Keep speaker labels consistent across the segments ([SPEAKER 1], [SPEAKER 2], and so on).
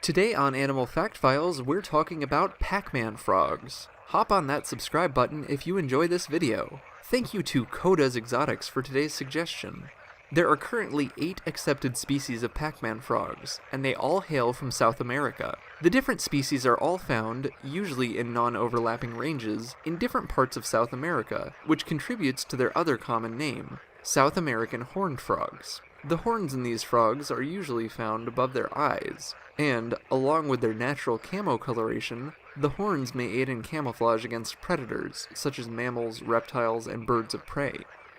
[SPEAKER 1] Today on Animal Fact Files, we're talking about Pacman frogs. Hop on that subscribe button if you enjoy this video. Thank you to Coda's Exotics for today's suggestion. There are currently 8 accepted species of Pacman frogs, and they all hail from South America. The different species are all found, usually in non-overlapping ranges, in different parts of South America, which contributes to their other common name, South American horned frogs. The horns in these frogs are usually found above their eyes, and, along with their natural camo coloration, the horns may aid in camouflage against predators, such as mammals, reptiles, and birds of prey.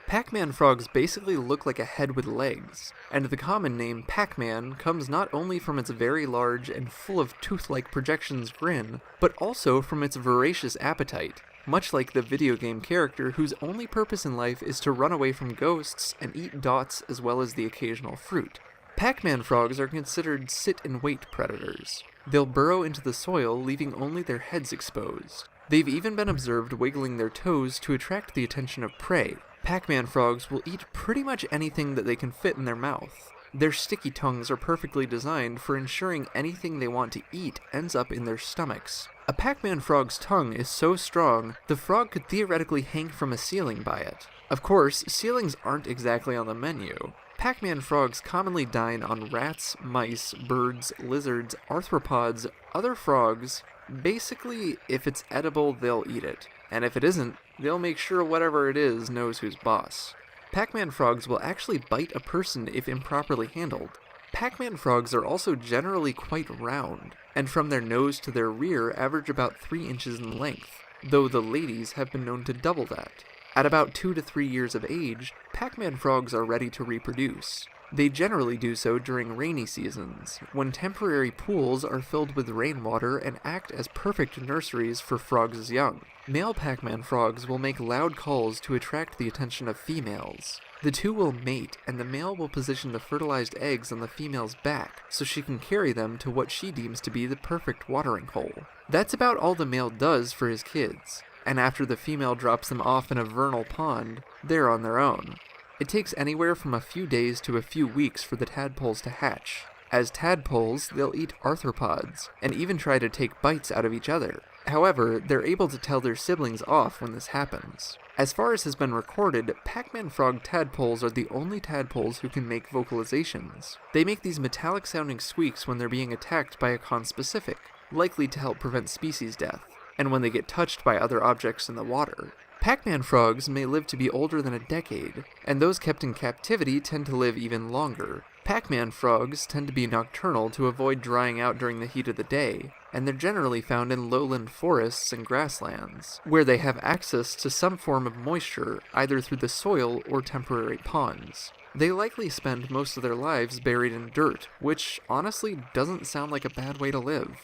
[SPEAKER 1] Pacman frogs basically look like a head with legs, and the common name Pacman comes not only from its very large and full of tooth-like projections grin, but also from its voracious appetite, much like the video game character whose only purpose in life is to run away from ghosts and eat dots as well as the occasional fruit. Pacman frogs are considered sit-and-wait predators. They'll burrow into the soil, leaving only their heads exposed. They've even been observed wiggling their toes to attract the attention of prey. Pacman frogs will eat pretty much anything that they can fit in their mouth. Their sticky tongues are perfectly designed for ensuring anything they want to eat ends up in their stomachs. A Pacman frog's tongue is so strong, the frog could theoretically hang from a ceiling by it. Of course, ceilings aren't exactly on the menu. Pacman frogs commonly dine on rats, mice, birds, lizards, arthropods, other frogs. Basically, if it's edible, they'll eat it. And if it isn't, they'll make sure whatever it is knows who's boss. Pacman frogs will actually bite a person if improperly handled. Pacman frogs are also generally quite round, and from their nose to their rear average about 3 inches in length, though the ladies have been known to double that. At about 2 to 3 years of age, Pacman frogs are ready to reproduce. They generally do so during rainy seasons, when temporary pools are filled with rainwater and act as perfect nurseries for frogs' young. Male Pacman frogs will make loud calls to attract the attention of females. The two will mate, and the male will position the fertilized eggs on the female's back so she can carry them to what she deems to be the perfect watering hole. That's about all the male does for his kids, and after the female drops them off in a vernal pond, they're on their own. It takes anywhere from a few days to a few weeks for the tadpoles to hatch. As tadpoles, they'll eat arthropods, and even try to take bites out of each other. However, they're able to tell their siblings off when this happens. As far as has been recorded, Pacman frog tadpoles are the only tadpoles who can make vocalizations. They make these metallic-sounding squeaks when they're being attacked by a conspecific, likely to help prevent species death, and when they get touched by other objects in the water. Pacman frogs may live to be older than a decade, and those kept in captivity tend to live even longer. Pacman frogs tend to be nocturnal to avoid drying out during the heat of the day, and they're generally found in lowland forests and grasslands, where they have access to some form of moisture, either through the soil or temporary ponds. They likely spend most of their lives buried in dirt, which honestly doesn't sound like a bad way to live.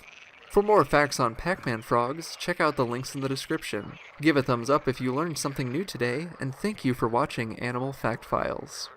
[SPEAKER 1] For more facts on Pacman frogs, check out the links in the description. Give a thumbs up if you learned something new today, and thank you for watching Animal Fact Files.